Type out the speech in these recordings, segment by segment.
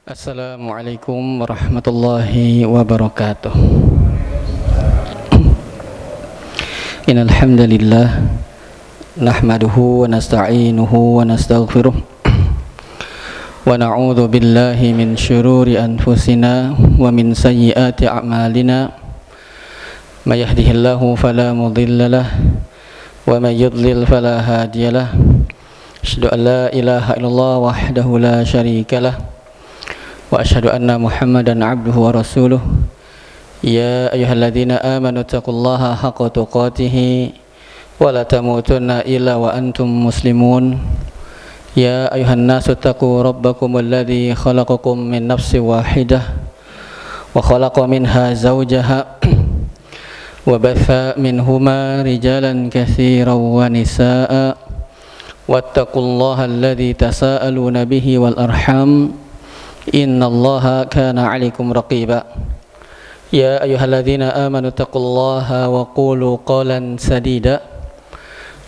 Assalamualaikum warahmatullahi wabarakatuh. Innal hamdalillah nahmaduhu wa nasta'inuhu wa nastaghfiruh wa na'udzu billahi min syururi anfusina wa min sayyiati a'malina. May yahdihillahu fala mudilla lahu wa may yudlil fala hadiyalah. Asyhadu an la ilaha illallah wahdahu la syarika lahu wa asyhadu anna Muhammadan abduhu wa rasuluh. Ya ayyuhalladzina amanu taqullaha haqqa tuqatih wa la tamutunna illa wa antum muslimun. Ya ayyuhan nasu taqu rabbakumul ladzi khalaqakum min nafsin wahidah wa khalaqa minha zawjaha wa batha minhuma rijalan katsiran wa nisaa'a wattaqullaha alladzi tasaaluna bihi wal arham innallaha kana 'alaikum raqiba. Ya ayyuhalladzina amanu taqullaha wa qulu qawlan sadida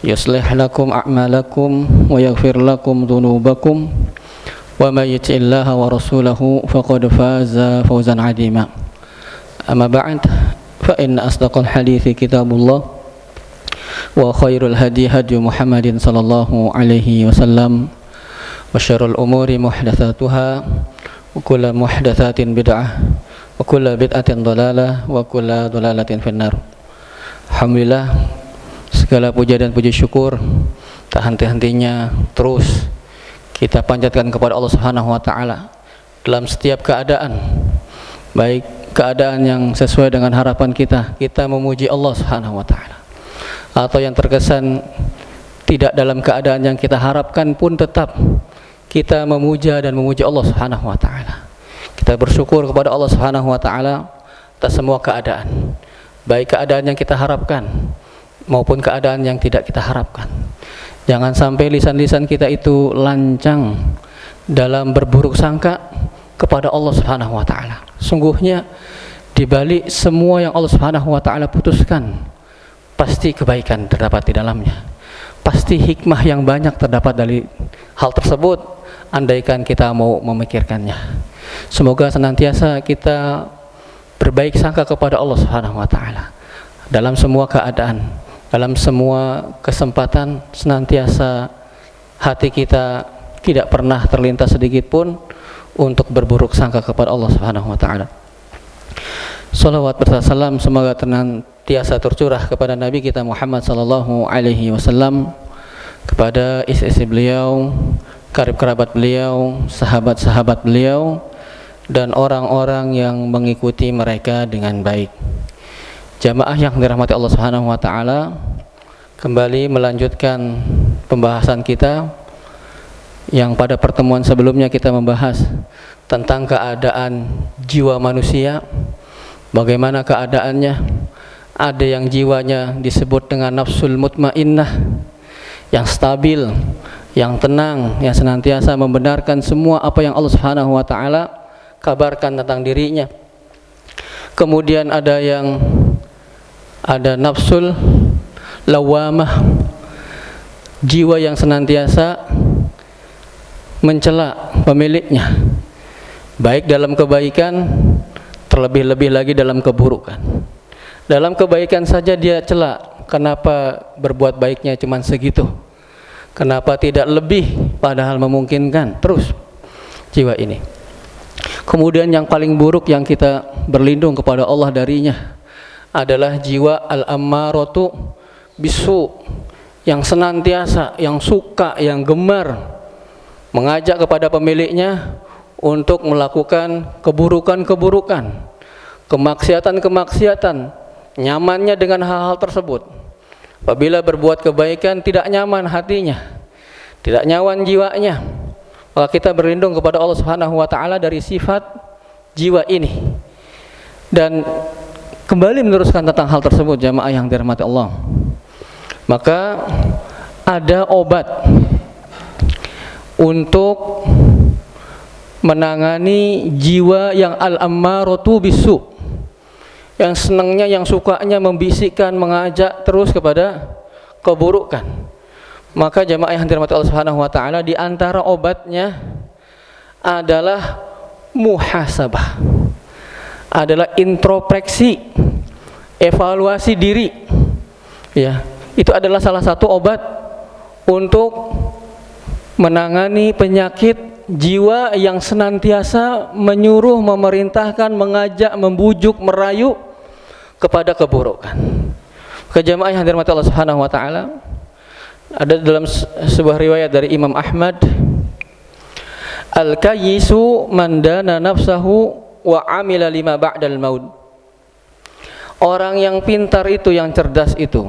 yuslih lakum a'malakum wa yaghfir lakum dhunubakum wa may yuti'illaha wa rasulahu faqad faza fawzan 'azima. Amma ba'd, fa inna asdaqal hadithi kitabullah wa khairul hadi hadi Muhammadin sallallahu alaihi wasallam wa syarrul umuri muhdatsatuha wa kullu muhdatsatin bid'ah wa kullu bid'atin dhalalah wa kullu dhalalatin finnar. Alhamdulillah, segala puja dan puji syukur tak henti-hentinya terus kita panjatkan kepada Allah Subhanahu wa taala dalam setiap keadaan, baik keadaan yang sesuai dengan harapan kita memuji Allah Subhanahu wa taala, atau yang terkesan tidak dalam keadaan yang kita harapkan pun tetap kita memuja dan memuji Allah Subhanahu wa taala. Kita bersyukur kepada Allah Subhanahu wa taala atas semua keadaan, baik keadaan yang kita harapkan maupun keadaan yang tidak kita harapkan. Jangan sampai lisan-lisan kita itu lancang dalam berburuk sangka kepada Allah Subhanahu wa taala. Sungguhnya di balik semua yang Allah Subhanahu wa taala putuskan, pasti kebaikan terdapat di dalamnya. Pasti hikmah yang banyak terdapat dari hal tersebut, andaikan kita mau memikirkannya. Semoga senantiasa kita berbaik sangka kepada Allah Subhanahu wa taala dalam semua keadaan, dalam semua kesempatan. Senantiasa hati kita tidak pernah terlintas sedikit pun untuk berburuk sangka kepada Allah Subhanahu wa taala. Salawat berserta salam semoga senantiasa tercurah kepada Nabi kita Muhammad sallallahu alaihi wasallam, kepada istri-istri beliau, karib kerabat beliau, sahabat-sahabat beliau, dan orang-orang yang mengikuti mereka dengan baik. Jamaah yang dirahmati Allah Subhanahu wa taala, kembali melanjutkan pembahasan kita yang pada pertemuan sebelumnya kita membahas tentang keadaan jiwa manusia. Bagaimana keadaannya? Ada yang jiwanya disebut dengan nafsul mutmainnah, yang stabil, yang tenang, yang senantiasa membenarkan semua apa yang Allah Subhanahu wa taala kabarkan tentang dirinya. Kemudian ada nafsul lawamah, jiwa yang senantiasa mencela pemiliknya, baik dalam kebaikan, terlebih-lebih lagi dalam keburukan. Dalam kebaikan saja dia cela, kenapa berbuat baiknya cuma segitu, kenapa tidak lebih, padahal memungkinkan. Terus jiwa ini. Kemudian yang paling buruk yang kita berlindung kepada Allah darinya adalah jiwa al-ammaratu bisu, yang senantiasa, yang suka, yang gemar mengajak kepada pemiliknya untuk melakukan keburukan-keburukan, kemaksiatan-kemaksiatan, nyamannya dengan hal-hal tersebut. Apabila berbuat kebaikan tidak nyaman hatinya, tidak nyaman jiwanya, maka kita berlindung kepada Allah Subhanahu wa taala dari sifat jiwa ini. Dan kembali meneruskan tentang hal tersebut, jamaah yang dirahmati Allah, maka ada obat untuk menangani jiwa yang al-ammaratu bisu, yang senangnya, yang sukanya membisikkan, mengajak terus kepada keburukan. Maka jamaah yang dirahmati Allah Subhanahu wa taala, di antara obatnya adalah muhasabah, adalah introspeksi, evaluasi diri. Ya, itu adalah salah satu obat untuk menangani penyakit jiwa yang senantiasa menyuruh, memerintahkan, mengajak, membujuk, merayu kepada keburukan. Jemaah yang dirahmati Allah Subhanahu wa taala, ada dalam sebuah riwayat dari Imam Ahmad, al-kayyisu man dana nafsahu wa amila lima ba'dal maut. Orang yang pintar itu, yang cerdas itu,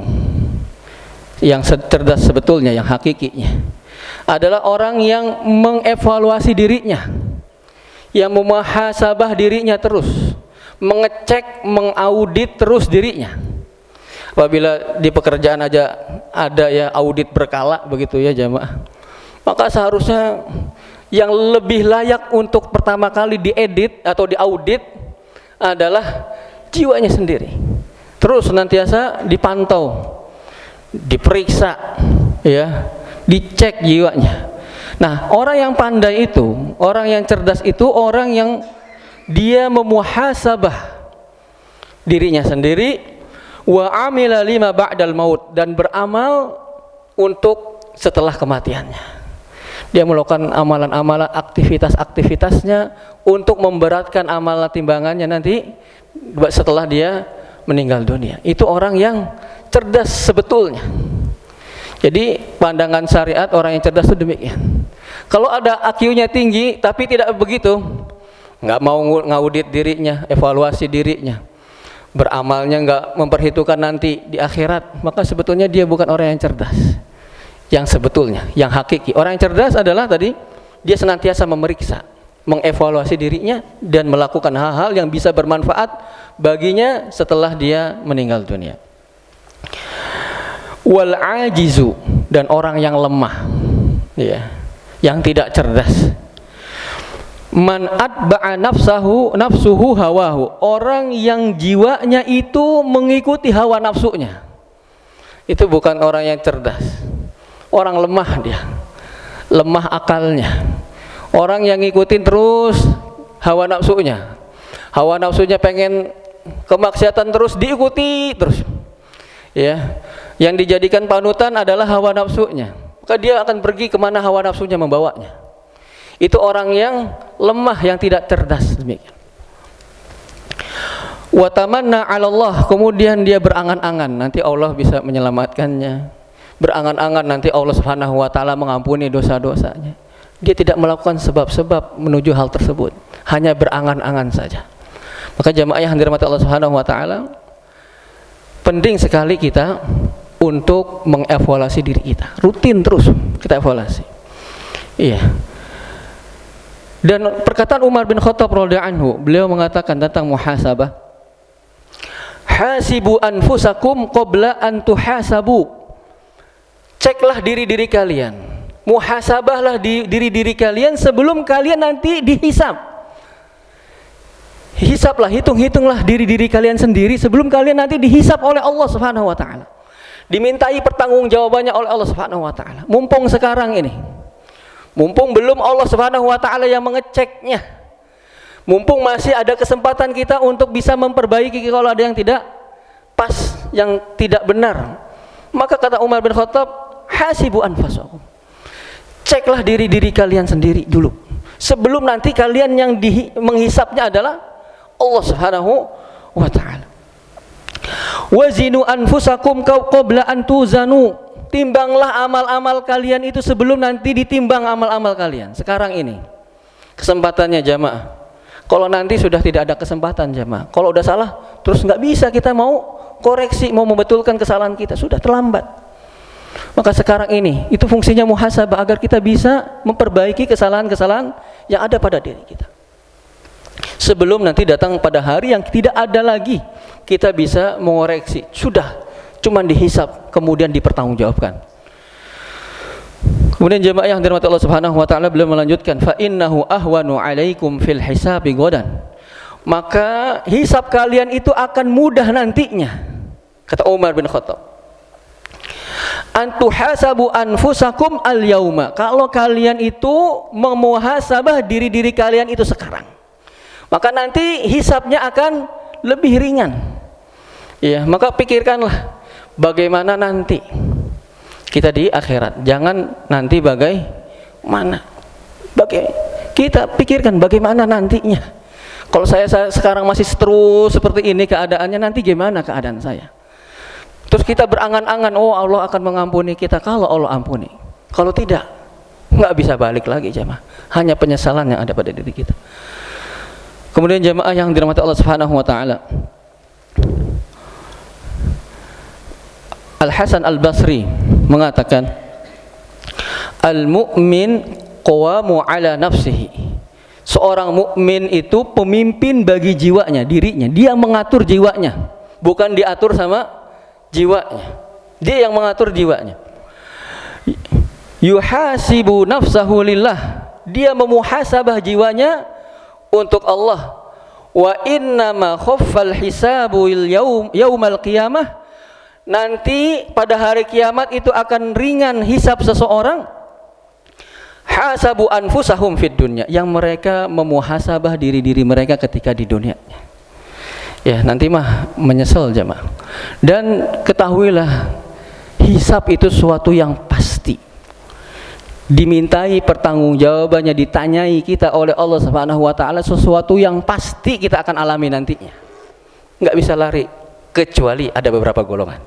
yang cerdas sebetulnya, yang hakikinya adalah orang yang mengevaluasi dirinya, yang memuhasabah dirinya terus, mengecek, mengaudit terus dirinya. Apabila di pekerjaan aja ada ya audit berkala begitu ya jamaah, maka seharusnya yang lebih layak untuk pertama kali diedit atau diaudit adalah jiwanya sendiri. Terus senantiasa dipantau, diperiksa, ya, dicek jiwanya. Nah, orang yang pandai itu, orang yang cerdas itu, orang yang dia memuhasabah dirinya sendiri, wa amila lima ba'dal maut, dan beramal untuk setelah kematiannya. Dia melakukan amalan-amalan, aktivitas-aktivitasnya untuk memberatkan amalan timbangannya nanti setelah dia meninggal dunia. Itu orang yang cerdas sebetulnya. Jadi pandangan syariat orang yang cerdas itu demikian. Kalau ada IQ-nya tinggi tapi tidak begitu, nggak mau ngaudit dirinya, evaluasi dirinya, beramalnya nggak memperhitungkan nanti di akhirat, maka sebetulnya dia bukan orang yang cerdas. Yang sebetulnya, yang hakiki. Orang yang cerdas adalah tadi, dia senantiasa memeriksa, mengevaluasi dirinya dan melakukan hal-hal yang bisa bermanfaat baginya setelah dia meninggal dunia. Wal ajizu, dan orang yang lemah, ya, yang tidak cerdas. Man atba'a nafsuhu hawahu, orang yang jiwanya itu mengikuti hawa nafsunya, itu bukan orang yang cerdas. Orang lemah, dia lemah akalnya. Orang yang ngikutin terus hawa nafsunya, hawa nafsunya pengen kemaksiatan terus diikuti terus, ya, yang dijadikan panutan adalah hawa nafsunya, maka dia akan pergi kemana hawa nafsunya membawanya. Itu orang yang lemah, yang tidak cerdas. Demikian. Wa tamanna 'ala Allah, kemudian dia berangan-angan nanti Allah bisa menyelamatkannya, berangan-angan nanti Allah Subhanahu wa taala mengampuni dosa-dosanya. Dia tidak melakukan sebab-sebab menuju hal tersebut, hanya berangan-angan saja. Maka jamaah yang dirahmati Allah Subhanahu wa taala, penting sekali kita untuk mengevaluasi diri kita. Rutin terus kita evaluasi. Iya. Dan perkataan Umar bin Khattab radhiyallahu anhu, beliau mengatakan tentang muhasabah, hasibu anfusakum qabla an tuhasabu. Ceklah diri-diri kalian, muhasabahlah diri-diri kalian sebelum kalian nanti dihisab. Hisablah, hitung-hitunglah diri-diri kalian sendiri sebelum kalian nanti dihisab oleh Allah Subhanahu wa taala. Dimintai pertanggungjawabannya oleh Allah Subhanahu wa taala. Mumpung sekarang ini, mumpung belum Allah Subhanahu wa taala yang mengeceknya, mumpung masih ada kesempatan kita untuk bisa memperbaiki kalau ada yang tidak pas, yang tidak benar, maka kata Umar bin Khattab, hasibu anfusakum, ceklah diri-diri kalian sendiri dulu sebelum nanti kalian yang menghisapnya adalah Allah Subhanahu wa taala. Wazinu anfusakum qabla an tuzanu, timbanglah amal-amal kalian itu sebelum nanti ditimbang amal-amal kalian. Sekarang ini kesempatannya jamaah. Kalau nanti sudah tidak ada kesempatan jamaah, kalau udah salah terus nggak bisa kita mau koreksi, mau membetulkan kesalahan kita, sudah terlambat. Maka sekarang ini itu fungsinya muhasabah, agar kita bisa memperbaiki kesalahan-kesalahan yang ada pada diri kita sebelum nanti datang pada hari yang tidak ada lagi kita bisa mengoreksi, sudah cuman dihisab kemudian dipertanggungjawabkan. Kemudian jemaah yang dirahmati Allah Subhanahu wa taala, beliau melanjutkan, fa innahu ahwanu alaikum fil hisabi godan, maka hisab kalian itu akan mudah nantinya, kata Umar bin Khattab, antuhasabu anfusakum al yauma, kalau kalian itu memuhasabah diri-diri kalian itu sekarang. maka nanti hisabnya akan lebih ringan. Ya, maka pikirkanlah bagaimana nanti kita di akhirat. Jangan nanti bagaimana. Kita pikirkan bagaimana nantinya. Kalau saya sekarang masih terus seperti ini keadaannya, nanti gimana keadaan saya? Terus kita berangan-angan, oh Allah akan mengampuni kita. Kalau Allah ampuni, kalau tidak, nggak bisa balik lagi jemaah. Hanya penyesalan yang ada pada diri kita. Kemudian jemaah yang dirahmati Allah Subhanahu wa taala, Al-Hasan Al-Basri mengatakan, al-mu'min qawamu ala nafsihi. Seorang mukmin itu pemimpin bagi jiwanya, dirinya. Dia mengatur jiwanya, bukan diatur sama jiwanya. Dia yang mengatur jiwanya. Yuhasibu nafsahu lillah. Dia memuhasabah jiwanya untuk Allah. Wa innama khaffal hisabu yaumal qiyamah. Nanti pada hari kiamat itu akan ringan hisab seseorang. Hasabu anfusahum fid dunya, yang mereka memuhasabah diri-diri mereka ketika di dunia. Ya, nanti mah menyesal jemaah. Dan ketahuilah, hisab itu suatu yang pasti. Dimintai pertanggungjawabannya, ditanyai kita oleh Allah Subhanahu wa taala, sesuatu yang pasti kita akan alami nantinya. Enggak bisa lari kecuali ada beberapa golongan.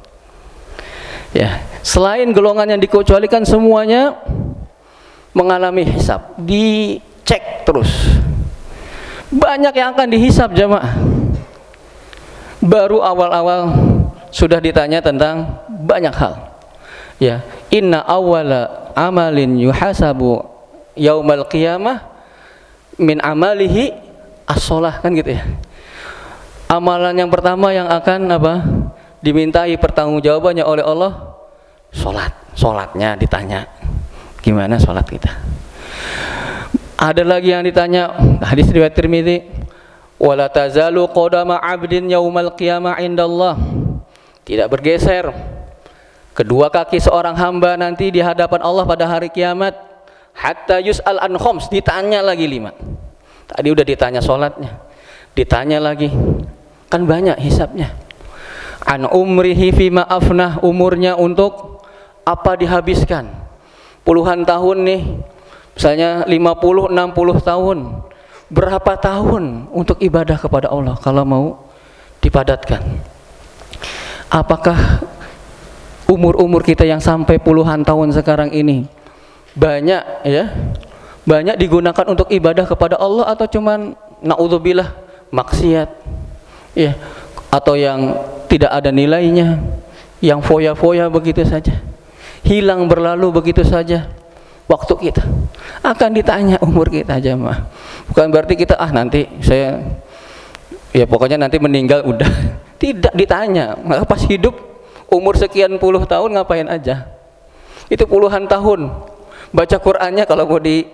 Ya, selain golongan yang dikecualikan, semuanya mengalami hisab, dicek terus. Banyak yang akan dihisab jemaah. Baru awal-awal sudah ditanya tentang banyak hal. Ya, inna awwala amalin yuhasabu yaumal qiyamah min amalihi as-shalah, kan gitu ya. Amalan yang pertama yang akan dimintai pertanggungjawabannya oleh Allah, salat. Salatnya ditanya, gimana sholat kita? Ada lagi yang ditanya, hadis riwayat Tirmidzi, wala tazalu qadama 'abdin yaumal qiyamah indallah. Tidak bergeser kedua kaki seorang hamba nanti di hadapan Allah pada hari kiamat, hatta yus'al an khams, ditanya lagi 5. Tadi udah ditanya sholatnya, ditanya lagi, kan banyak hisabnya. An umrihi fima afnah, umurnya untuk apa dihabiskan. Puluhan tahun nih, misalnya 50, 60 tahun, berapa tahun untuk ibadah kepada Allah kalau mau dipadatkan? Apakah umur-umur kita yang sampai puluhan tahun sekarang ini banyak digunakan untuk ibadah kepada Allah, atau cuman naudzubillah maksiat ya, atau yang tidak ada nilainya, yang foya-foya begitu saja, hilang berlalu begitu saja waktu kita. Akan ditanya umur kita aja mah. Bukan berarti kita nanti saya ya pokoknya nanti meninggal udah. Tidak ditanya. Maka pas hidup umur sekian puluh tahun ngapain aja. Itu puluhan tahun. Baca Qur'annya kalau mau di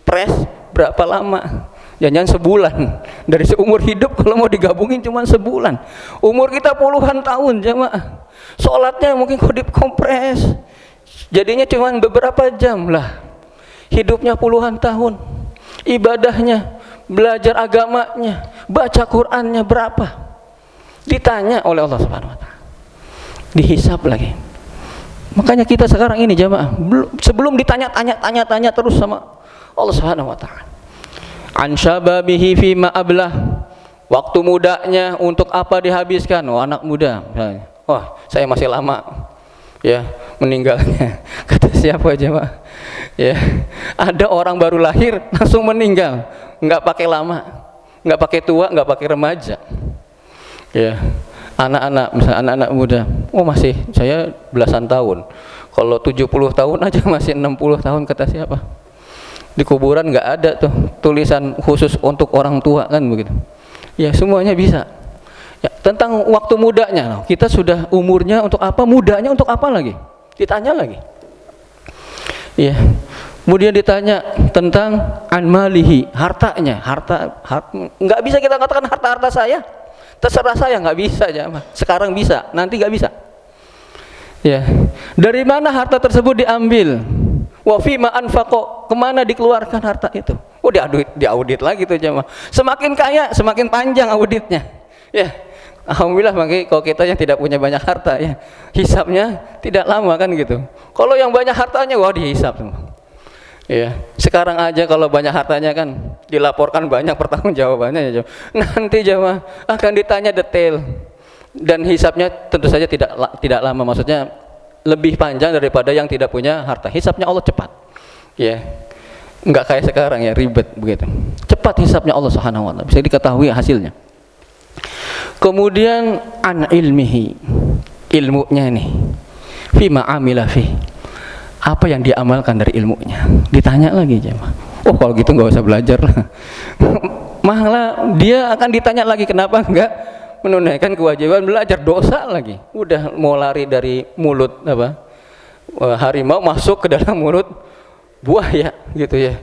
press berapa lama? Jangan sebulan. Dari seumur hidup kalau mau digabungin cuma sebulan. Umur kita puluhan tahun jemaah. Sholatnya mungkin kalau dikompres jadinya cuma beberapa jam lah. Hidupnya puluhan tahun. Ibadahnya, belajar agamanya, baca Qur'annya berapa? Ditanya oleh Allah Subhanahu wa taala. Dihisab lagi. Makanya kita sekarang ini jemaah, sebelum ditanya-tanya terus sama Allah Subhanahu wa taala. An syababihi fima ablah. Waktu mudanya untuk apa dihabiskan? Oh, anak muda. Wah, saya masih lama. Ya, meninggalnya. Kata siapa aja, Pak? Ya, ada orang baru lahir langsung meninggal, nggak pakai lama, nggak pakai tua, nggak pakai remaja. Ya, anak-anak, misalnya anak-anak muda, oh masih saya belasan tahun. Kalau 70 tahun aja masih 60 tahun, kata siapa? Di kuburan nggak ada tuh tulisan khusus untuk orang tua kan begitu. Ya, semuanya bisa. Ya, tentang waktu mudanya, kita sudah umurnya untuk apa, mudanya untuk apa lagi? Ditanya lagi. Ya, kemudian ditanya tentang anmalihi, hartanya, harta nggak bisa kita katakan harta saya, terserah saya, nggak bisa aja. Sekarang bisa, nanti nggak bisa. Ya, dari mana harta tersebut diambil? Wa fima anfaqo, kemana dikeluarkan harta itu? diaudit lagi tuh jemaah. Semakin kaya, semakin panjang auditnya. Ya, alhamdulillah bagi kalau kita yang tidak punya banyak harta ya, hisapnya tidak lama kan gitu. Kalau yang banyak hartanya wah dihisap semua. Ya, sekarang aja kalau banyak hartanya kan dilaporkan banyak pertanggungjawabannya ya jemaah. Nanti jemaah akan ditanya detail dan hisapnya tentu saja tidak lama, maksudnya lebih panjang daripada yang tidak punya harta. Hisapnya Allah cepat. Ya. Enggak kayak sekarang ya ribet begitu. Cepat hisapnya Allah Subhanahu wa taala, bisa diketahui hasilnya. Kemudian an ilmihi, ilmunya ini. Fima amila fi. Apa yang diamalkan dari ilmunya? Ditanya lagi jemaah. Oh, kalau gitu nggak usah belajar lah. Malah dia akan ditanya lagi kenapa enggak menunaikan kewajiban belajar, dosa lagi. Udah mau lari dari mulut harimau masuk ke dalam mulut buaya gitu ya.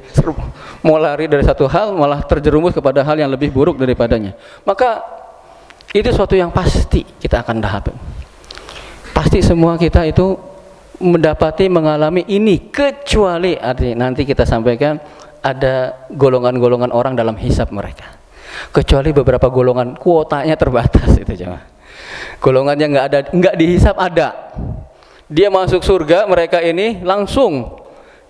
Mau lari dari satu hal malah terjerumus kepada hal yang lebih buruk daripadanya. Maka itu suatu yang pasti kita akan dapat. Pasti semua kita itu mendapati mengalami ini, kecuali nanti kita sampaikan ada golongan-golongan orang dalam hisab mereka. Kecuali beberapa golongan kuotanya terbatas itu jemaah. Golongan yang nggak dihisab ada. Dia masuk surga, mereka ini langsung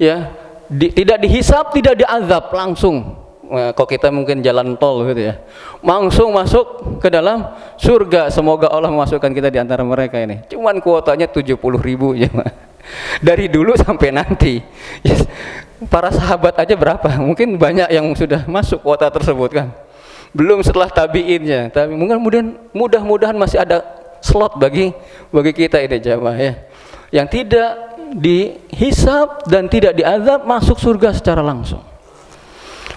ya tidak dihisab, tidak diazab, langsung. Nah, kok kita mungkin jalan tol gitu ya, langsung masuk ke dalam surga. Semoga Allah memasukkan kita di antara mereka ini. Cuman kuotanya 70.000 ya, dari dulu sampai nanti. Yes. Para sahabat aja berapa? Mungkin banyak yang sudah masuk kuota tersebut kan. Belum setelah tabiinnya. Tapi mudah-mudahan masih ada slot bagi kita ini jamaah ya. Yang tidak dihisab dan tidak diazab masuk surga secara langsung.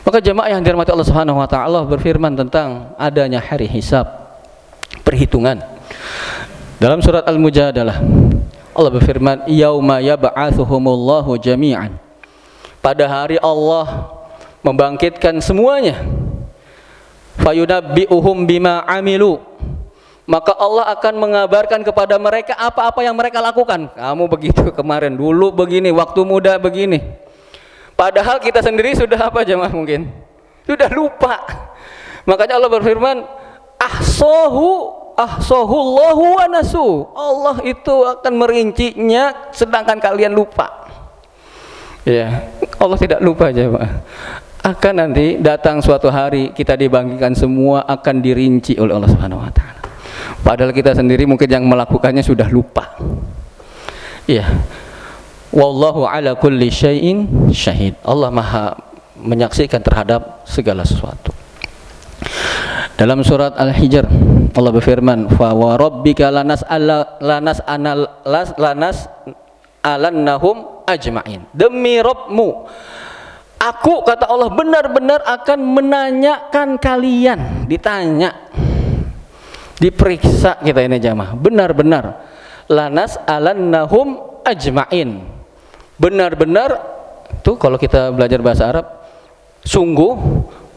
Maka jemaah yang dirahmati Allah Subhanahu wa taala berfirman tentang adanya hari hisab, perhitungan. Dalam surat Al-Mujadalah Allah berfirman, "Yauma yab'atsuhumullahu jami'an." Pada hari Allah membangkitkan semuanya. Fayunabbi'uhum bima 'amilu. Maka Allah akan mengabarkan kepada mereka apa-apa yang mereka lakukan. Kamu begitu kemarin, dulu begini, waktu muda begini. Padahal kita sendiri sudah apa jemaah mungkin? Sudah lupa. Makanya Allah berfirman, ahsahullahu wa nasu. Allah itu akan merincinya sedangkan kalian lupa. Ya, Allah tidak lupa jemaah. Akan nanti datang suatu hari kita dibangkitkan semua akan dirinci oleh Allah Subhanahu wa taala. Padahal kita sendiri mungkin yang melakukannya sudah lupa. Ya. Wallahu ala kulli syai'in syahid. Allah Maha menyaksikan terhadap segala sesuatu. Dalam surat Al-Hijr Allah berfirman, "Fa wa rabbika alannahum ajma'in." Demi Rabbmu, aku kata Allah benar-benar akan menanyakan kalian, ditanya, diperiksa kita ini jamaah, benar-benar lanas alannahum ajma'in. Benar-benar tuh kalau kita belajar bahasa Arab, sungguh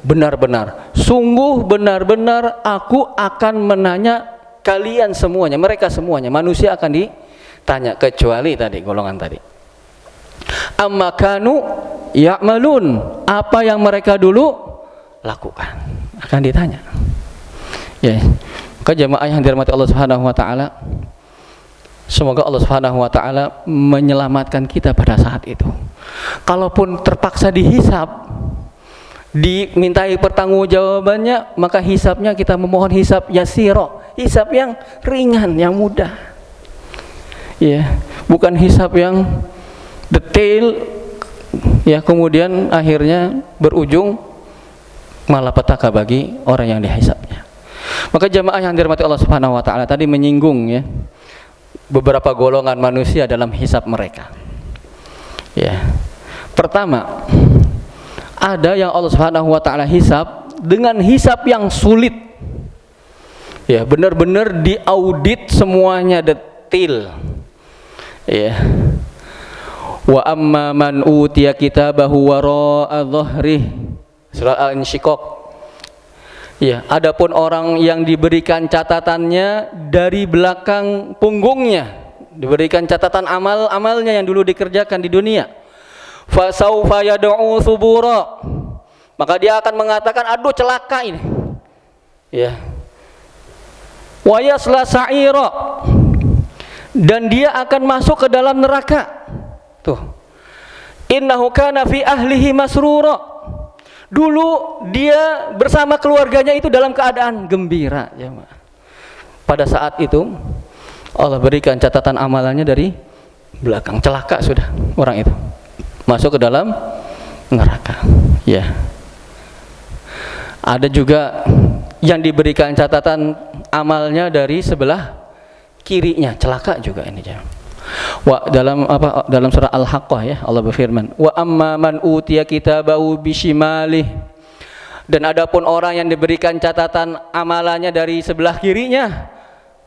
benar-benar, sungguh benar-benar aku akan menanya kalian semuanya, mereka semuanya, manusia akan ditanya kecuali tadi golongan tadi. Amma kanu ya'malun, apa yang mereka dulu lakukan akan ditanya. Ya, maka jemaah yang dirahmati Allah Subhanahu wa taala, semoga Allah Subhanahu wa taala menyelamatkan kita pada saat itu. Kalaupun terpaksa dihisab, dimintai pertanggungjawabannya, maka hisabnya kita memohon hisab yasiro, hisab yang ringan, yang mudah. Ya, bukan hisab yang detail ya kemudian akhirnya berujung malapetaka bagi orang yang dihisabnya. Maka jemaah yang dirahmati Allah Subhanahu wa taala tadi menyinggung ya beberapa golongan manusia dalam hisab mereka. Ya. Pertama, ada yang Allah Subhanahu wa taala hisab dengan hisab yang sulit. Ya, benar-benar diaudit semuanya detail. Ya. Wa amma man utiya kitabahu wara'a dhahrihi. Surah Al-Insyiqaq. Ya, adapun orang yang diberikan catatannya dari belakang punggungnya, diberikan catatan amal-amalnya yang dulu dikerjakan di dunia. Fasaufa yad'u subura. maka dia akan mengatakan, aduh celaka ini. Ya. Wa yasla sa'ira, dan dia akan masuk ke dalam neraka. Tuh. Innahu kana fi ahlihi masrura. Dulu dia bersama keluarganya itu dalam keadaan gembira, ya. Pada saat itu Allah berikan catatan amalannya dari belakang, celaka sudah orang itu. Masuk ke dalam neraka. Ya. Ada juga yang diberikan catatan amalnya dari sebelah kirinya, celaka juga ini, ya. Dalam surah Al-Haqqah, ya, Allah berfirman, wa amma man utiya kitabahu bishimalih, dan adapun orang yang diberikan catatan amalannya dari sebelah kirinya,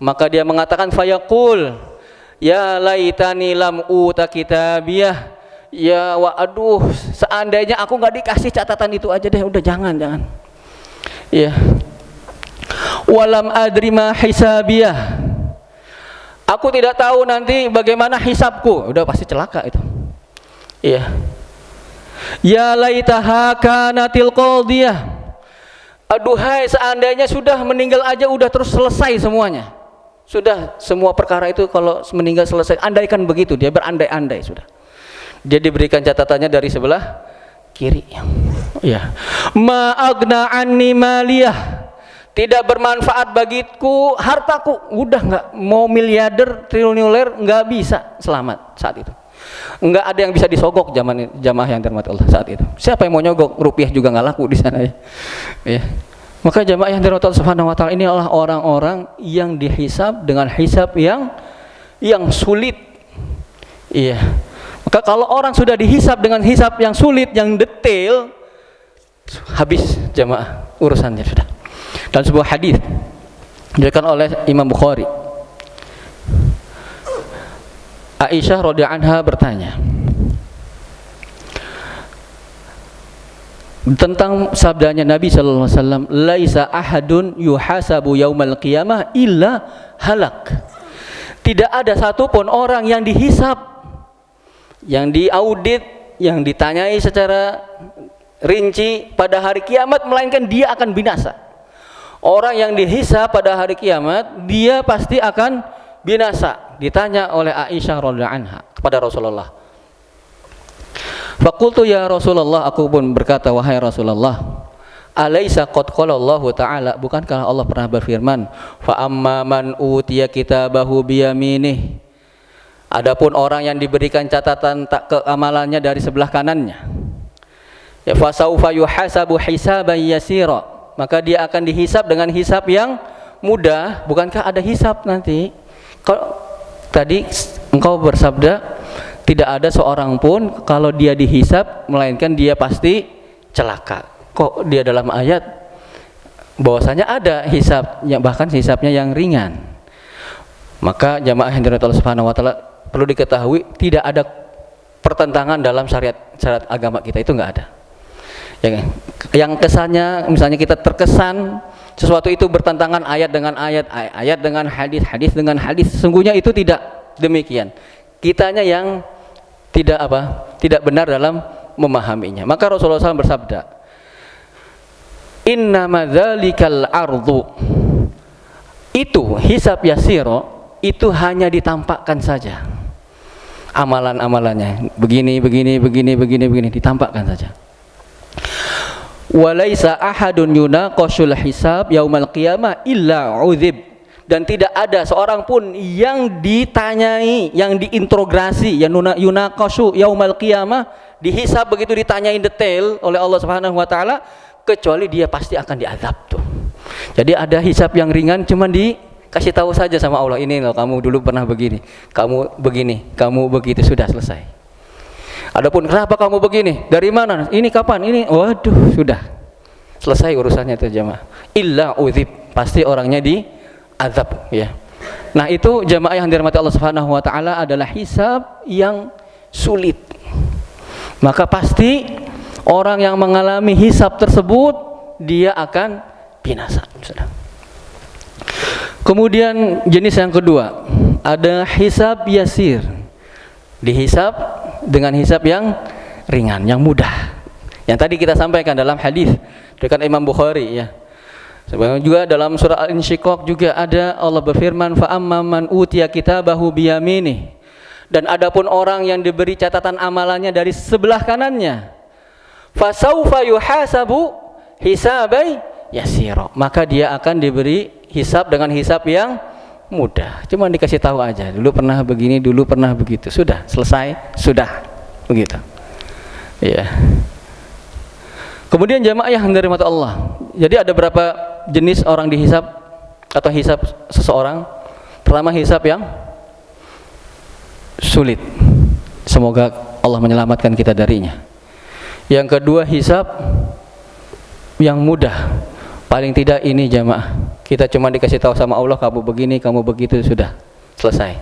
maka dia mengatakan fayaqul ya laitani lam uta kitabiyah, ya aduh seandainya aku nggak dikasih catatan itu aja deh, udah jangan ya. Walam adri ma hisabiyah, aku tidak tahu nanti bagaimana hisabku, udah pasti celaka itu. Iya. Ya laitaha kanatil qadiyah, aduhai seandainya sudah meninggal aja udah terus selesai semuanya. Sudah semua perkara itu kalau meninggal selesai, andaikan begitu, dia berandai-andai sudah. Dia diberikan catatannya dari sebelah kiri. Ya. Ma agna anni maliyah, tidak bermanfaat bagiku hartaku, udah nggak mau miliarder triliuner nggak bisa selamat saat itu. Nggak ada yang bisa disogok jamaah yang dirahmati Allah saat itu. Siapa yang mau nyogok? Rupiah juga nggak laku di sana, ya. Ya. Maka jamaah yang dirahmati Allah Subhanahu wa taala, ini adalah orang-orang yang dihisab dengan hisab yang sulit. Iya. Maka kalau orang sudah dihisab dengan hisab yang sulit, yang detail, habis jamaah urusannya sudah. Dan sebuah hadis diriwayatkan oleh Imam Bukhari, Aisyah radhiyallahu anha bertanya tentang sabdanya Nabi sallallahu alaihi wasallam, laisa ahadun yuhasabu yaumal qiyamah illa halak. Tidak ada satupun orang yang dihisab, yang diaudit, yang ditanyai secara rinci pada hari kiamat, melainkan dia akan binasa. Orang yang dihisab pada hari kiamat, dia pasti akan binasa. Ditanya oleh Aisyah radhiyallahu anha kepada Rasulullah, faqultu ya Rasulullah, aku pun berkata, wahai Rasulullah, alaisa qad qala Allah taala, bukankah Allah pernah berfirman, fa amma man utiya kitabahu biyaminih, adapun orang yang diberikan catatan amalannya dari sebelah kanannya, ya fasaufa yuhasabu hisaban yasira, maka dia akan dihisab dengan hisab yang mudah. Bukankah ada hisab nanti? Kalau tadi engkau bersabda tidak ada seorang pun kalau dia dihisab melainkan dia pasti celaka. Kok dia dalam ayat bahwasanya ada hisabnya, bahkan hisabnya yang ringan? Maka jamaah yang dirahmati Allah Subhanahu wa taala, perlu diketahui tidak ada pertentangan dalam syariat agama kita, itu enggak ada. Yang kesannya misalnya kita terkesan sesuatu itu bertentangan ayat dengan ayat, ayat dengan hadis, hadis dengan hadis, sesungguhnya itu tidak demikian. Kitanya yang tidak benar dalam memahaminya. Maka Rasulullah SAW bersabda, innama dzalikal ardu, itu hisab yasiro, itu hanya ditampakkan saja amalan-amalannya, begini ditampakkan saja. Walaisa ahadun yunaqashul hisab yaumal qiyamah illa udzib, dan tidak ada seorang pun yang ditanyai, yang diintrogasi, yang yunaqashu yaumal qiyamah, dihisab begitu, ditanyain detail oleh Allah Subhanahu wa taala, kecuali dia pasti akan diazab tuh. Jadi ada hisab yang ringan, cuman dikasih tahu saja sama Allah, ini loh kamu dulu pernah begini, kamu begini, kamu begitu, sudah selesai. Adapun kenapa kamu begini, dari mana, ini kapan, ini, waduh, sudah selesai urusannya itu jamaah. Illa udzib, pasti orangnya diazab, ya. Nah itu jamaah yang dirahmati Allah Subhanahu wa taala adalah hisab yang sulit. Maka pasti orang yang mengalami hisab tersebut dia akan binasa. Kemudian jenis yang kedua, ada hisab yasir. Dihisab dengan hisab yang ringan, yang mudah. Yang tadi kita sampaikan dalam hadis dari Imam Bukhari ya. Sebagaimana juga dalam surah Al-Insyiqaq juga ada Allah berfirman fa amman utiya kitabahu biyaminih. Dan adapun orang yang diberi catatan amalannya dari sebelah kanannya, fasaufa yuhasabu hisabai yasira, maka dia akan diberi hisab dengan hisab yang mudah. Cuma dikasih tahu aja, dulu pernah begini, dulu pernah begitu, sudah selesai, sudah begitu ya. Kemudian jamaah yang dirahmati Allah, jadi ada berapa jenis orang dihisab atau hisab seseorang. Pertama, hisab yang sulit, semoga Allah menyelamatkan kita darinya. Yang kedua, hisab yang mudah. Paling tidak ini jamaah, kita cuma dikasih tahu sama Allah, kamu begini, kamu begitu, sudah selesai.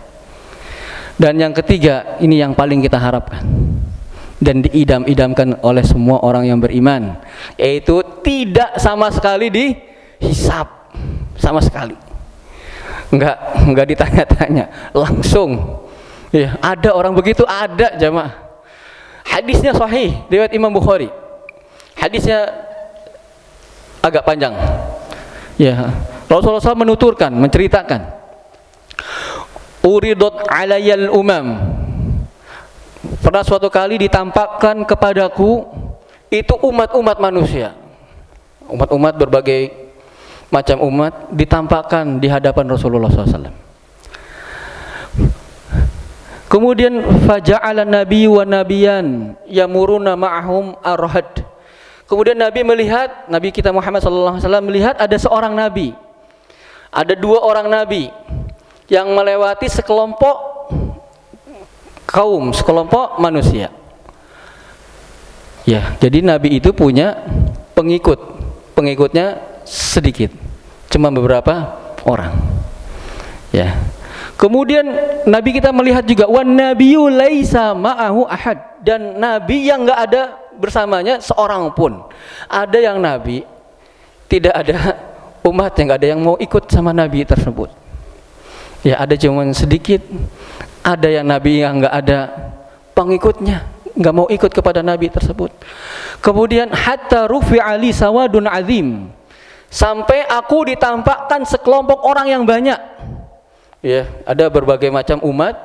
Dan yang ketiga, ini yang paling kita harapkan dan diidam-idamkan oleh semua orang yang beriman, yaitu tidak sama sekali dihisab, sama sekali enggak ditanya-tanya, langsung ya. Ada orang begitu, ada jamaah. Hadisnya sahih riwayat Imam Bukhari, hadisnya agak panjang ya. Rasulullah SAW menuturkan, menceritakan, uridot alayal umam, pernah suatu kali ditampakkan kepadaku itu umat-umat manusia, umat-umat berbagai macam umat ditampakkan di hadapan Rasulullah SAW. Kemudian faja'ala nabi wa nabiyan yamuruna ma'ahum arhad. Kemudian Nabi melihat, Nabi kita Muhammad SAW melihat ada seorang Nabi, ada dua orang Nabi yang melewati sekelompok kaum, sekelompok manusia. Ya, jadi Nabi itu punya pengikut, pengikutnya sedikit, cuma beberapa orang. Ya. Kemudian Nabi kita melihat juga wan nabiyyu laisa ma'ahu ahad, dan Nabi yang enggak ada bersamanya seorang pun. Ada yang Nabi tidak ada umat yang enggak ada yang mau ikut sama Nabi tersebut. Ya, ada cuma sedikit. Ada yang Nabi yang enggak ada pengikutnya, enggak mau ikut kepada Nabi tersebut. Kemudian hatta rufi'a li sawadun azim, sampai aku ditampakkan sekelompok orang yang banyak. Ya, ada berbagai macam umat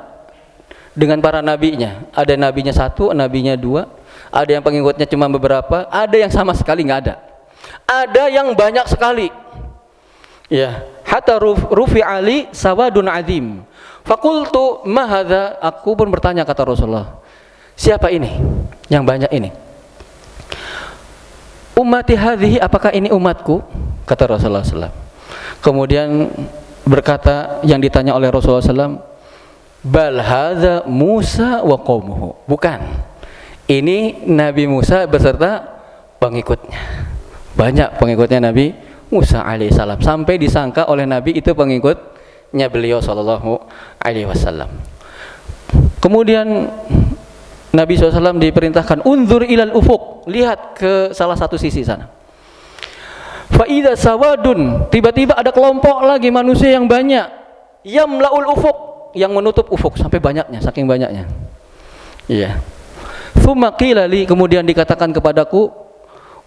dengan para nabinya. Ada nabinya satu, nabinya dua, ada yang pengikutnya cuma beberapa, ada yang sama sekali nggak ada, ada yang banyak sekali. Ya, hatta rufi ali sawadun azim. Fakultu mahadha, aku pun bertanya, kata Rasulullah, siapa ini yang banyak ini? Ummati hadhihi, apakah ini umatku? Kata Rasulullah SAW. Kemudian berkata yang ditanya oleh Rasulullah SAW, bal hadza Musa wa qaumuhu, bukan, ini Nabi Musa beserta pengikutnya. Banyak pengikutnya Nabi Musa alaihissalam, sampai disangka oleh Nabi itu pengikutnya beliau sallallahu alaihi wasallam. Kemudian Nabi SAW diperintahkan unzur ilal ufuk, lihat ke salah satu sisi sana. Fa'idha sawadun, tiba-tiba ada kelompok lagi manusia yang banyak, yamla'ul ufuk, yang menutup ufuk sampai banyaknya, saking banyaknya. Iya. Tsumma qila li, kemudian dikatakan kepadaku,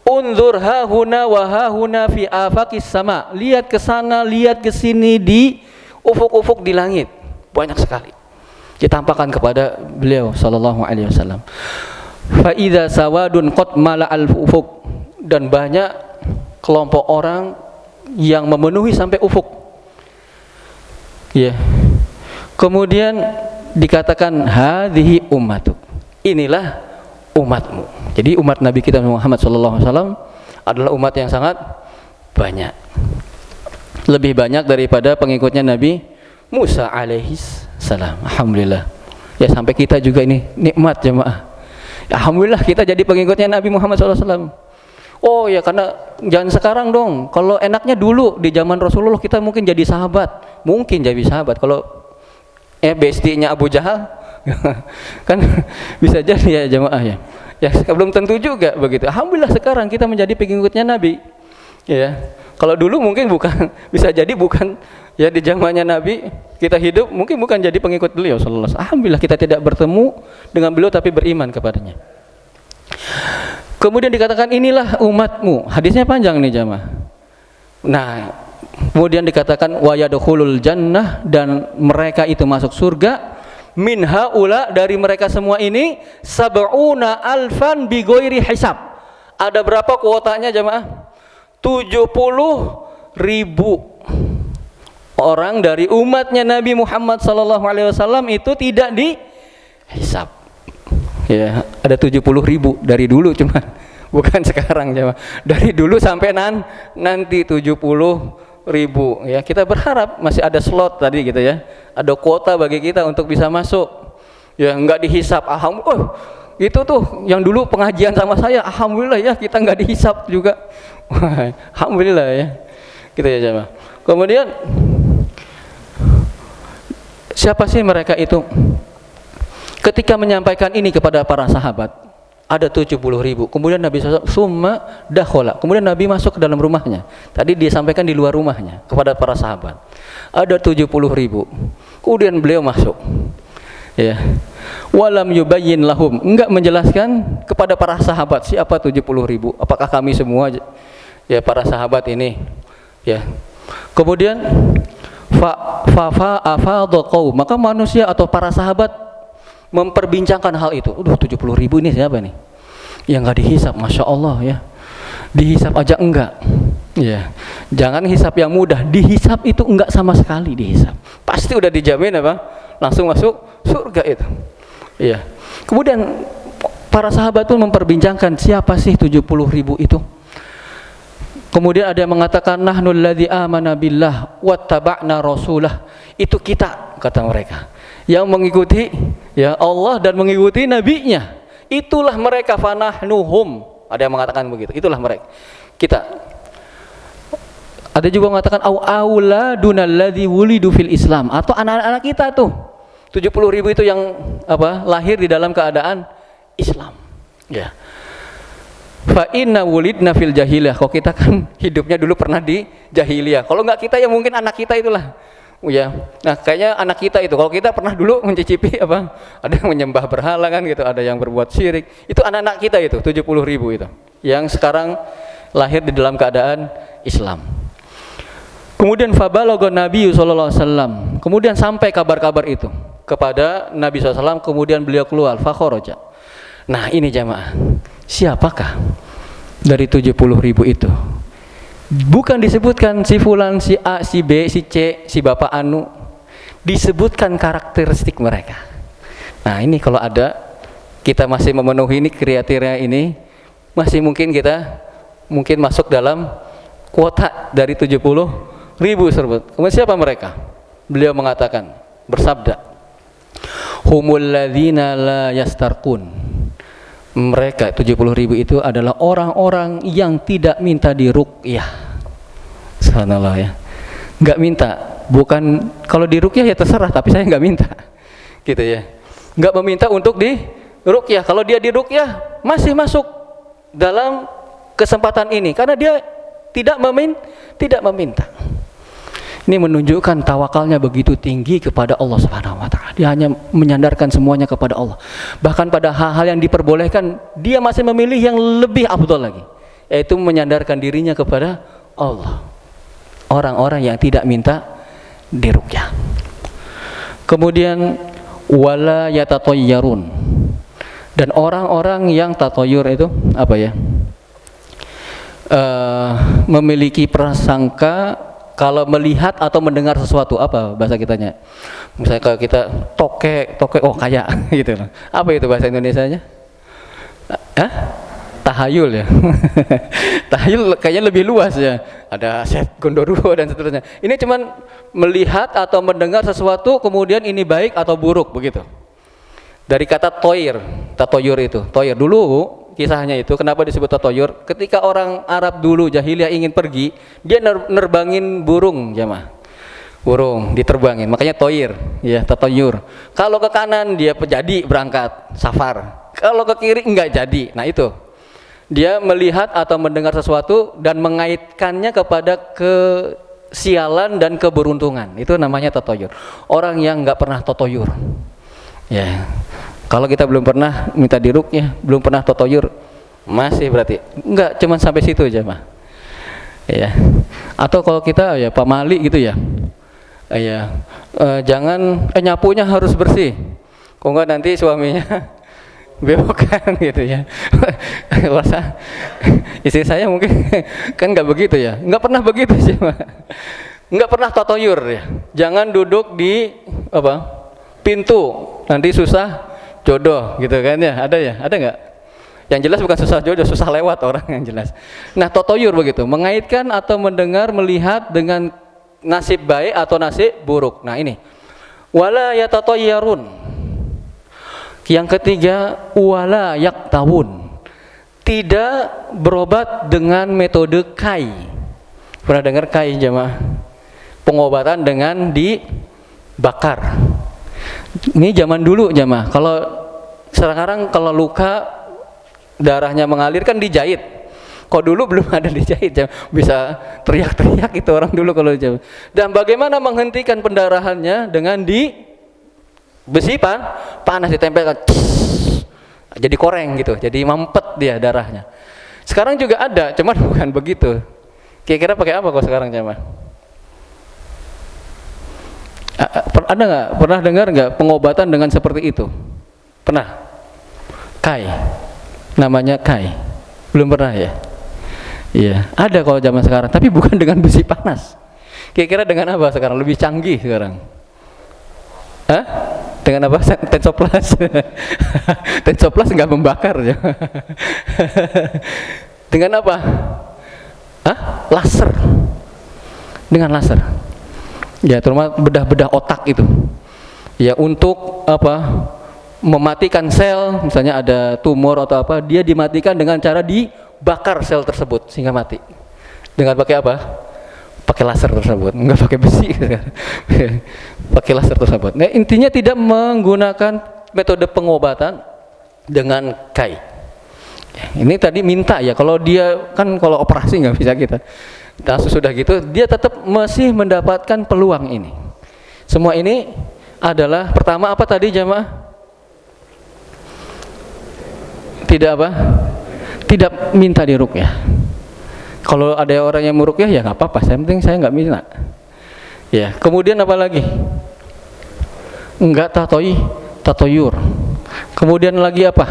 unzur hahuna wa hahuna fi afaqis sama, lihat ke sana, lihat ke sini di ufuk-ufuk di langit, banyak sekali. Ditampakkan kepada beliau sallallahu alaihi wasallam. Fa'idha sawadun qad mala'al ufuk, dan banyak kelompok orang yang memenuhi sampai ufuk. Ya. Kemudian dikatakan hadhihi ummatuk, inilah umatmu. Jadi umat Nabi kita Muhammad sallallahu alaihi wasallam adalah umat yang sangat banyak, lebih banyak daripada pengikutnya Nabi Musa alaihi salam. Alhamdulillah. Ya, sampai kita juga ini nikmat jemaah. Alhamdulillah kita jadi pengikutnya Nabi Muhammad sallallahu alaihi wasallam. Oh ya, karena jangan sekarang dong. Kalau enaknya dulu di zaman Rasulullah kita mungkin jadi sahabat, mungkin jadi sahabat. Kalau bestinya Abu Jahal kan bisa jadi ya jemaah ya. Ya belum tentu juga begitu. Alhamdulillah sekarang kita menjadi pengikutnya Nabi. Ya. Kalau dulu mungkin bukan, bisa jadi bukan ya, di zamannya Nabi kita hidup mungkin bukan jadi pengikut beliau sallallahu alaihi wasallam. Alhamdulillah kita tidak bertemu dengan beliau tapi beriman kepadanya. Kemudian dikatakan inilah umatmu. Hadisnya panjang nih jamaah. Nah, kemudian dikatakan wa yadkhulul jannah, dan mereka itu masuk surga. Min haula, dari mereka semua ini, sab'una alfan bi ghairi hisab. Ada berapa kuotanya jamaah? 70.000 orang dari umatnya Nabi Muhammad SAW itu tidak dihisab. Ya, ada 70.000 dari dulu, cuma bukan sekarang jemaah. Dari dulu sampai nanti 70.000 ya. Kita berharap masih ada slot tadi gitu ya. Ada kuota bagi kita untuk bisa masuk. Ya, enggak dihisab. Alhamdulillah. Itu tuh yang dulu pengajian sama saya, alhamdulillah ya kita enggak dihisab juga. Alhamdulillah ya. Gitu ya jemaah. Kemudian siapa sih mereka itu? Ketika menyampaikan ini kepada para sahabat, ada 70.000. Kemudian Nabi SAW summa dakhala. Kemudian Nabi masuk ke dalam rumahnya. Tadi dia sampaikan di luar rumahnya kepada para sahabat. Ada 70.000. Kemudian beliau masuk. Ya. Walam yubayyin lahum. Enggak menjelaskan kepada para sahabat siapa 70.000. Apakah kami semua ya para sahabat ini? Ya. Kemudian maka manusia atau para sahabat memperbincangkan hal itu. 70.000 ini siapa nih? Yang nggak dihisap, masya Allah ya. Dihisap aja enggak. Ya, jangan hisap yang mudah. Dihisap itu enggak sama sekali dihisap. Pasti udah dijamin apa? Langsung masuk surga itu. Ya. Kemudian para sahabat pun memperbincangkan siapa sih 70.000 itu. Kemudian ada yang mengatakan nahnul ladzi amana billah wattaba'na rasulah. Itu kita, kata mereka, yang mengikuti ya Allah dan mengikuti nabinya. Itulah mereka, fanahnuhum. Ada yang mengatakan begitu. Itulah mereka. Kita. Ada juga mengatakan au auladunal ladzi wulidu fil Islam, atau anak-anak kita tuh. 70.000 itu yang apa? Lahir di dalam keadaan Islam. Ya. Fa inna wulidna fil jahiliyah. Kalau kita kan hidupnya dulu pernah di jahiliyah. Kalau enggak kita ya mungkin anak kita itulah. Ya. Nah, kayaknya anak kita itu kalau kita pernah dulu mencicipi apa? Ada yang menyembah berhala kan gitu, ada yang berbuat syirik. Itu anak-anak kita itu 70.000 itu. Yang sekarang lahir di dalam keadaan Islam. Kemudian fabalagha Nabi sallallahu alaihi wasallam. Kemudian sampai kabar-kabar itu kepada Nabi SAW, kemudian beliau keluar fakharaja. Nah, ini jamaah. Siapakah dari 70.000 itu? Bukan disebutkan si fulan, si A, si B, si C, si Bapak Anu. Disebutkan karakteristik mereka. Nah, ini kalau ada kita masih memenuhi ini kriteria ini, masih mungkin kita mungkin masuk dalam kuota dari 70.000 tersebut. Kemudian siapa mereka? Beliau mengatakan, bersabda, humul ladzina la yastarqun. Mereka 70.000 itu adalah orang-orang yang tidak minta diruqyah. Subhanallah ya. Enggak minta, bukan kalau diruqyah ya terserah, tapi saya enggak minta. Gitu ya. Enggak meminta untuk diruqyah. Kalau dia diruqyah masih masuk dalam kesempatan ini karena dia tidak meminta. Ini menunjukkan tawakalnya begitu tinggi kepada Allah Subhanahu wa taala. Dia hanya menyandarkan semuanya kepada Allah. Bahkan pada hal-hal yang diperbolehkan, dia masih memilih yang lebih afdal lagi, yaitu menyandarkan dirinya kepada Allah. Orang-orang yang tidak minta diruqyah. Kemudian wala yatatayyarun. Dan orang-orang yang tatayyur itu apa ya? Memiliki prasangka kalau melihat atau mendengar sesuatu, apa bahasa kitanya? Misalnya kalau kita tokek, oh kayak gitu. Apa itu bahasa Indonesianya? Hah? Tahayul ya. Tahayul kayaknya lebih luas ya. Ada set gondoruo dan seterusnya. Ini cuman melihat atau mendengar sesuatu, kemudian ini baik atau buruk begitu. Dari kata toir, tatoyur itu. Toir dulu kisahnya itu kenapa disebut tatoyur? Ketika orang Arab dulu jahiliyah ingin pergi, dia nerbangin burung jamaah. Burung diterbangin, makanya toir, ya tatoyur. Kalau ke kanan dia jadi berangkat safar. Kalau ke kiri enggak jadi. Nah itu. Dia melihat atau mendengar sesuatu dan mengaitkannya kepada kesialan dan keberuntungan. Itu namanya tatoyur. Orang yang enggak pernah tatoyur. Ya. Kalau kita belum pernah minta diruqyah, belum pernah tatoyur, Masih berarti enggak cuman sampai situ aja mah. Ya. Atau kalau kita ya pamali gitu ya. Ya. Jangan nyapunya harus bersih. Kok enggak nanti suaminya bewokan gitu ya. Masa istri saya mungkin kan enggak begitu ya. Enggak pernah begitu sih mah. Enggak pernah totoyur ya. Jangan duduk di pintu. Nanti susah jodoh gitu kan ya. Ada ya? Ada enggak? Yang jelas bukan susah jodoh, susah lewat orang yang jelas. Nah, totoyur begitu, mengaitkan atau mendengar, melihat dengan nasib baik atau nasib buruk. Nah, ini. Wala yatatayyarun. Yang ketiga, wala yaktawun. Tidak berobat dengan metode kai. Pernah dengar kai jemaah? Pengobatan dengan dibakar. Ini zaman dulu jemaah. Kalau sekarang kalau luka darahnya mengalir kan dijahit. Kok dulu belum ada dijahit, bisa teriak-teriak itu orang dulu kalau dijahit. Dan bagaimana menghentikan pendarahannya dengan di besi panas ditempelkan, jadi koreng gitu, jadi mampet dia darahnya. Sekarang juga ada, cuman bukan begitu. Kira-kira pakai apa kok sekarang jemaah? Ada nggak? Pernah dengar nggak pengobatan dengan seperti itu? Pernah? Kai. Namanya kai. Belum pernah ya? Iya, ada kalau zaman sekarang, tapi bukan dengan besi panas. Kira-kira dengan apa sekarang? Lebih canggih sekarang. Hah? Dengan apa? Tensoplas. Tensoplas nggak membakar ya. Dengan apa? Hah? Laser. Dengan laser. Ya, terutama bedah-bedah otak itu. Ya, untuk apa? Mematikan sel, misalnya ada tumor atau apa, dia dimatikan dengan cara dibakar sel tersebut sehingga mati. Dengan pakai apa? Pakai laser tersebut, enggak pakai besi. Pakai laser tersebut. Nah, intinya tidak menggunakan metode pengobatan dengan kai. Ini tadi minta ya, kalau dia kan kalau operasi nggak bisa kita. Nah, sudah gitu, dia tetap masih mendapatkan peluang ini. Semua ini adalah pertama apa tadi jamaah? Tidak apa? Tidak minta diruqyah. Kalau ada orang yang meruqyah ya nggak apa-apa, yang penting saya nggak minta. Ya, kemudian apa lagi? Enggak tatoyur. Kemudian lagi apa?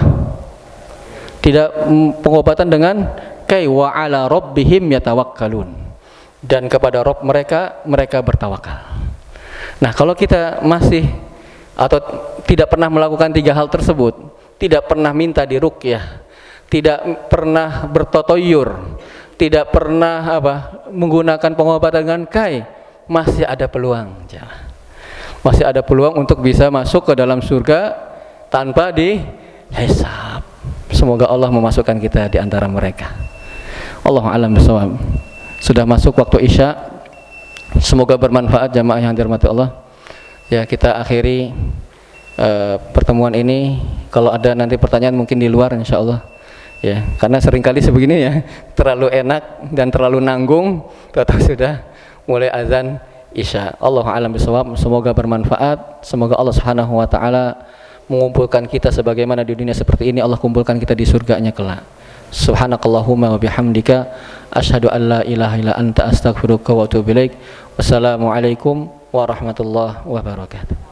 Tidak pengobatan dengan kai wa ala rabbihim yatawakkalun. Dan kepada Rabb mereka bertawakal. Nah, kalau kita masih atau tidak pernah melakukan tiga hal tersebut, tidak pernah minta diruqyah, tidak pernah bertotoyur, tidak pernah menggunakan pengobatan dengan kai, masih ada peluang. Masih ada peluang untuk bisa masuk ke dalam surga tanpa dihisab. Semoga Allah memasukkan kita di antara mereka. Allahu a'lam bishawab. Sudah masuk waktu Isya. Semoga bermanfaat jamaah yang dirahmati Allah. Ya, kita akhiri pertemuan ini. Kalau ada nanti pertanyaan mungkin di luar insyaallah ya, karena seringkali sebegini ya, terlalu enak dan terlalu nanggung, tahu sudah mulai azan Isya. Allahu a'lam bishawab. Semoga bermanfaat. Semoga Allah Subhanahu wa taala mengumpulkan kita sebagaimana di dunia seperti ini, Allah kumpulkan kita di surganya kelak. Subhanakallahumma wa bihamdika asyhadu an la ilaha illa anta astaghfiruka wa atubu ilaik. Wassalamualaikum warahmatullahi wabarakatuh.